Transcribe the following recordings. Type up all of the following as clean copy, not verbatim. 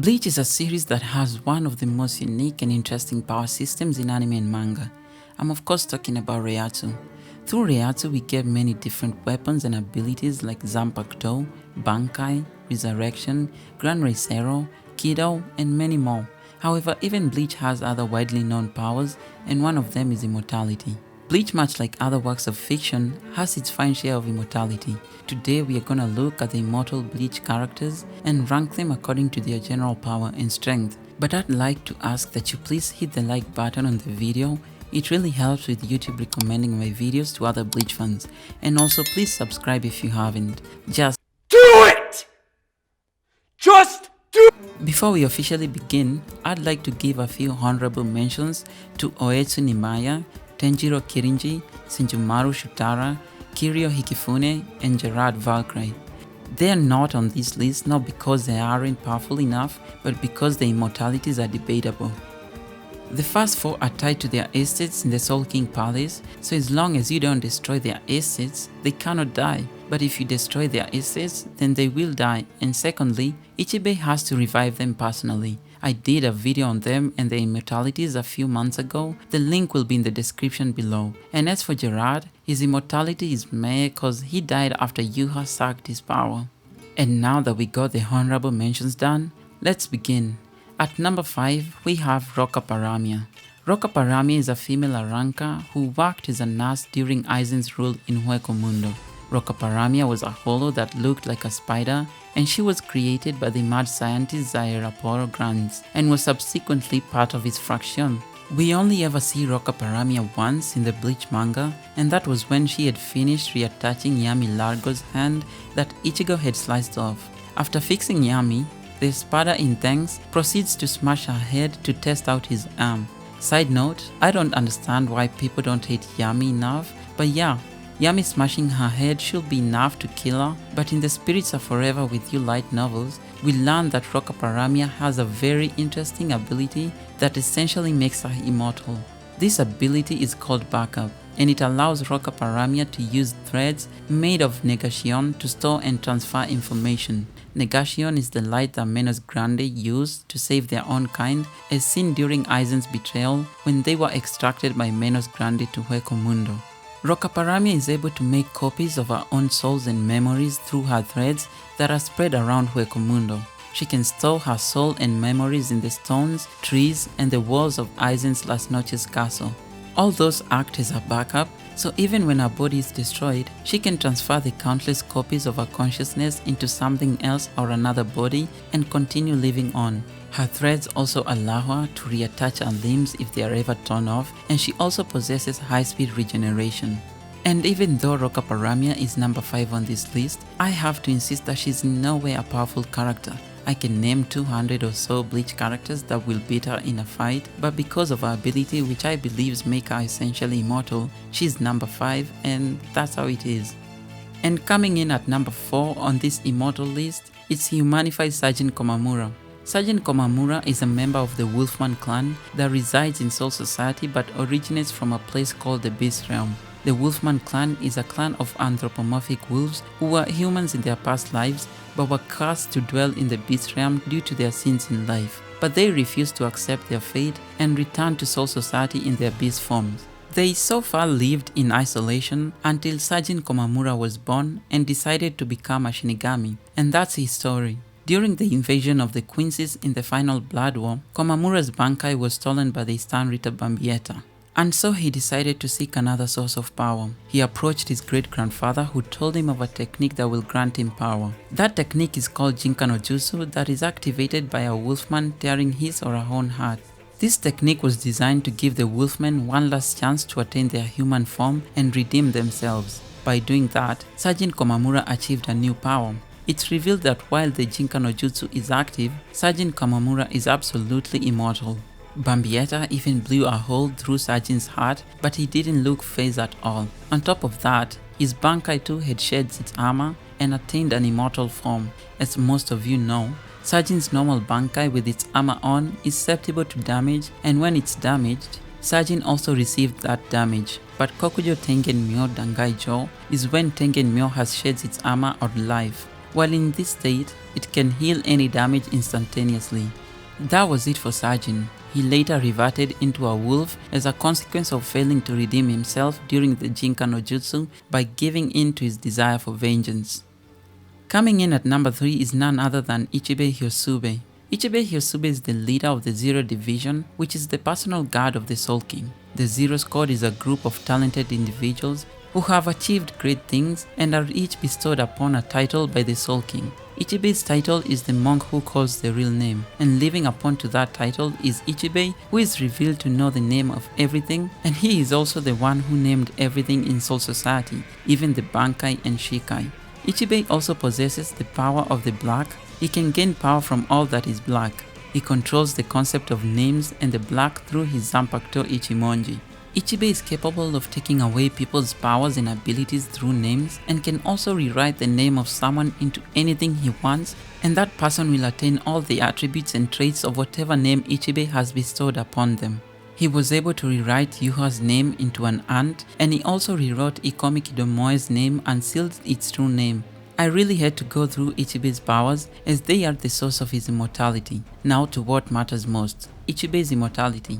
Bleach is a series that has one of the most unique and interesting power systems in anime and manga. I'm of course talking about Reiatsu. Through Reiatsu we get many different weapons and abilities like Zanpakuto, Bankai, Resurrection, Grand Reisero, Kido, and many more. However, even Bleach has other widely known powers, and one of them is immortality. Bleach, much like other works of fiction, has its fine share of immortality. Today we are gonna look at the immortal Bleach characters and rank them according to their general power and strength. But I'd like to ask that you please hit the like button on the video. It really helps with YouTube recommending my videos to other Bleach fans. And also please subscribe if you haven't. Just do it! Just do it! Before we officially begin, I'd like to give a few honorable mentions to Oetsu Nimaya, Tenjiro Kirinji, Senjumaru Shutara, Kirio Hikifune, and Gerard Valkyrie. They are not on this list not because they aren't powerful enough, but because their immortalities are debatable. The first four are tied to their estates in the Soul King Palace, so as long as you don't destroy their estates, they cannot die. But if you destroy their estates, then they will die. And secondly, ICHIBEI has to revive them personally. I did a video on them and their immortalities a few months ago. The link will be in the description below. And as for Gerard, his immortality is meh cause he died after Yuha sucked his power. And now that we got the honorable mentions done, let's begin. At number 5, we have ROKA PARAMIA. ROKA PARAMIA is a female Arranca who worked as a nurse during Aizen's rule in Hueco ROKA PARAMIA was a holo that looked like a spider, and she was created by the mad scientist Zairaporo Grants and was subsequently part of his fraction. We only ever see ROKA PARAMIA once in the Bleach manga, and that was when she had finished reattaching Yami Largo's hand that Ichigo had sliced off. After fixing Yami, the Espada in thanks proceeds to smash her head to test out his arm. Side note, I don't understand why people don't hate Yami enough, but yeah, Yami smashing her head should be enough to kill her, but in the Spirits Are Forever With You light novels, we learn that ROKA PARAMIA has a very interesting ability that essentially makes her immortal. This ability is called backup, and it allows ROKA PARAMIA to use threads made of negation to store and transfer information. Negation is the light that Menos Grande used to save their own kind, as seen during Aizen's betrayal when they were extracted by Menos Grande to Hueco ROKA PARAMIA is able to make copies of her own souls and memories through her threads that are spread around Hueco. She can store her soul and memories in the stones, trees, and the walls of Aizen's Las Noches castle. All those act as her backup, so even when her body is destroyed, she can transfer the countless copies of her consciousness into something else or another body and continue living on. Her threads also allow her to reattach her limbs if they are ever torn off, and she also possesses high-speed regeneration. And even though ROKA PARAMIA is number 5 on this list, I have to insist that she's in no way a powerful character. I can name 200 or so Bleach characters that will beat her in a fight, but because of her ability, which I believe make her essentially immortal, she's number 5, and that's how it is. And coming in at number 4 on this immortal list, it's HUMANIFIED SAJIN KOMAMURA. SAJIN KOMAMURA is a member of the Wolfman clan that resides in Soul Society but originates from a place called the Beast Realm. The Wolfman clan is a clan of anthropomorphic wolves who were humans in their past lives but were cursed to dwell in the Beast Realm due to their sins in life. But they refused to accept their fate and returned to Soul Society in their beast forms. They so far lived in isolation until SAJIN KOMAMURA was born and decided to become a Shinigami, and that's his story. During the invasion of the Quincy's in the final Blood War, Komamura's Bankai was stolen by the Stanrita Bambietta. And so he decided to seek another source of power. He approached his great-grandfather who told him of a technique that will grant him power. That technique is called Jinka no Jutsu that is activated by a wolfman tearing his or her own heart. This technique was designed to give the wolfmen one last chance to attain their human form and redeem themselves. By doing that, SAJIN KOMAMURA achieved a new power. It's revealed that while the Jinka no Jutsu is active, SAJIN KOMAMURA is absolutely immortal. Bambietta even blew a hole through Sajin's heart, but he didn't look phased at all. On top of that, his Bankai too had shed its armor and attained an immortal form. As most of you know, Sajin's normal Bankai with its armor on is susceptible to damage, and when it's damaged, Sajin also received that damage. But Kokujo Tengen Myo Dangai Jo is when Tengen Myo has shed its armor or life. While in this state, it can heal any damage instantaneously. That was it for Sajin. He later reverted into a wolf as a consequence of failing to redeem himself during the Jinka no Jutsu by giving in to his desire for vengeance. Coming in at number 3 is none other than ICHIBEI HYOSUBE. ICHIBEI HYOSUBE is the leader of the Zero Division, which is the personal guard of the Soul King. The Zero Squad is a group of talented individuals who have achieved great things and are each bestowed upon a title by the Soul King. ICHIBEI's title is the monk who calls the real name, and living upon to that title is ICHIBEI, who is revealed to know the name of everything, and he is also the one who named everything in Soul Society, even the Bankai and Shikai. ICHIBEI also possesses the power of the black. He can gain power from all that is black. He controls the concept of names and the black through his Zanpakuto Ichimonji. ICHIBEI is capable of taking away people's powers and abilities through names and can also rewrite the name of someone into anything he wants, and that person will attain all the attributes and traits of whatever name ICHIBEI has bestowed upon them. He was able to rewrite Yuha's name into an ant, and he also rewrote Ikomi Kidomoe's name and sealed its true name. I really had to go through ICHIBEI's powers as they are the source of his immortality. Now to what matters most, ICHIBEI's immortality.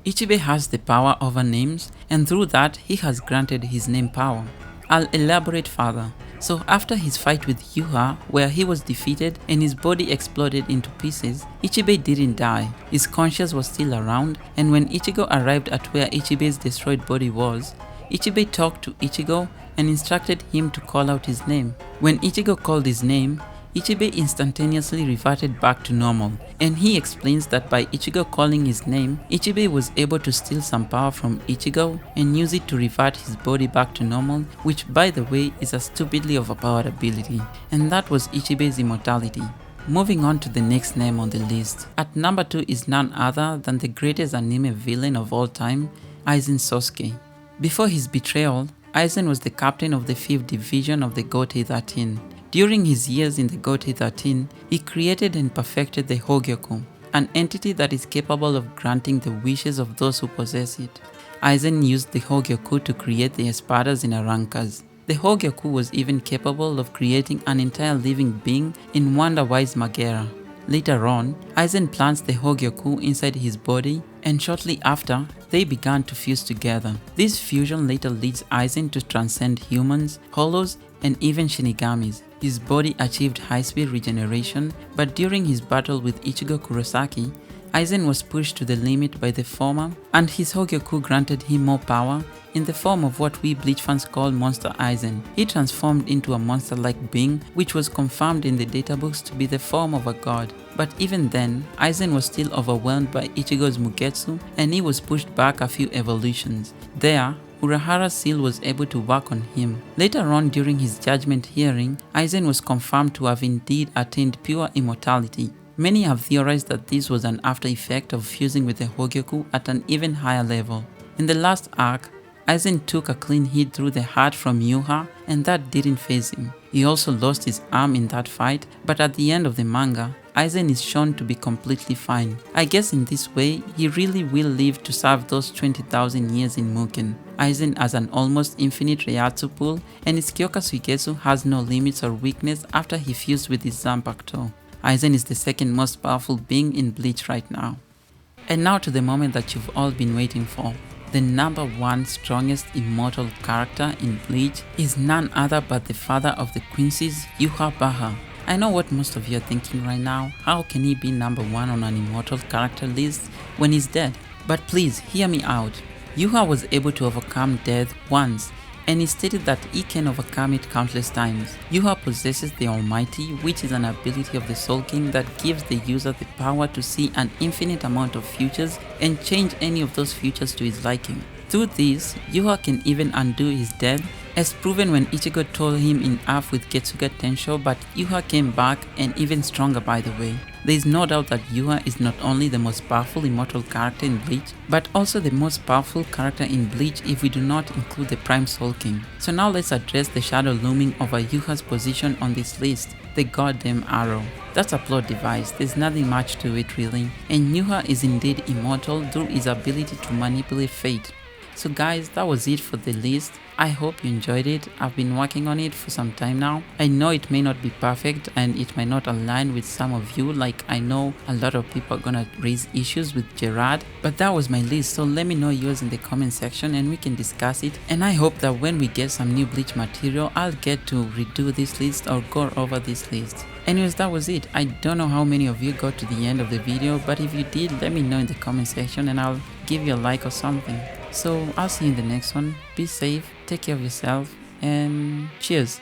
ICHIBEI has the power over names, and through that he has granted his name power. I'll elaborate further. So after his fight with Yuha, where he was defeated and his body exploded into pieces, ICHIBEI didn't die. His conscience was still around, and when Ichigo arrived at where ICHIBEI's destroyed body was, ICHIBEI talked to Ichigo and instructed him to call out his name. When Ichigo called his name, ICHIBEI instantaneously reverted back to normal, and he explains that by Ichigo calling his name, ICHIBEI was able to steal some power from Ichigo and use it to revert his body back to normal, which by the way is a stupidly overpowered ability, and that was ICHIBEI's immortality. Moving on to the next name on the list. At number 2 is none other than the greatest anime villain of all time, AIZEN SOSUKE. Before his betrayal, AIZEN was the captain of the 5th division of the Gotei 13. During his years in the Gotei 13, he created and perfected the Hogyoku, an entity that is capable of granting the wishes of those who possess it. AIZEN used the Hogyoku to create the espadas in Arrankas. The Hogyoku was even capable of creating an entire living being in Wonder-Wise Magera. Later on, AIZEN plants the Hogyoku inside his body, and shortly after, they began to fuse together. This fusion later leads AIZEN to transcend humans, hollows, and even shinigamis. His body achieved high-speed regeneration, but during his battle with Ichigo Kurosaki, AIZEN was pushed to the limit by the former, and his Hogyoku granted him more power in the form of what we Bleach fans call Monster AIZEN. He transformed into a monster-like being, which was confirmed in the databooks to be the form of a god. But even then, AIZEN was still overwhelmed by Ichigo's Mugetsu, and he was pushed back a few evolutions. There, Urahara's seal was able to work on him. Later on during his judgment hearing, AIZEN was confirmed to have indeed attained pure immortality. Many have theorized that this was an after effect of fusing with the Hogyoku at an even higher level. In the last arc, AIZEN took a clean hit through the heart from Yuha, and that didn't faze him. He also lost his arm in that fight, but at the end of the manga, AIZEN is shown to be completely fine. I guess in this way, he really will live to serve those 20,000 years in Mugen. AIZEN has an almost infinite Reiatsu pool, and his Kyoka Suigetsu has no limits or weakness after he fused with his Zanpakuto. AIZEN is the second most powerful being in Bleach right now. And now to the moment that you've all been waiting for. The number 1 strongest immortal character in Bleach is none other but the father of the Quincy's, YHWACH. I know what most of you are thinking right now, how can he be number 1 on an immortal character list when he's dead? But please, hear me out. YHWACH was able to overcome death once, and he stated that he can overcome it countless times. YHWACH possesses the Almighty, which is an ability of the Soul King that gives the user the power to see an infinite amount of futures and change any of those futures to his liking. Through this, YHWACH can even undo his death, as proven when Ichigo told him in Earth with Getsuga Tensho, but YHWACH came back and even stronger by the way. There is no doubt that YHWACH is not only the most powerful immortal character in Bleach, but also the most powerful character in Bleach if we do not include the Prime Soul King. So now let's address the shadow looming over YHWACH's position on this list, the goddamn arrow. That's a plot device, there's nothing much to it really, and YHWACH is indeed immortal through his ability to manipulate fate. So guys, that was it for the list. I hope you enjoyed it. I've been working on it for some time now. I know it may not be perfect and it might not align with some of you, like I know a lot of people are gonna raise issues with Gerard, but that was my list, so let me know yours in the comment section and we can discuss it. And I hope that when we get some new Bleach material, I'll get to redo this list or go over this list. Anyways, that was it. I don't know how many of you got to the end of the video, but if you did, let me know in the comment section and I'll give you a like or something. So I'll see you in the next one. Be safe, take care of yourself, and cheers.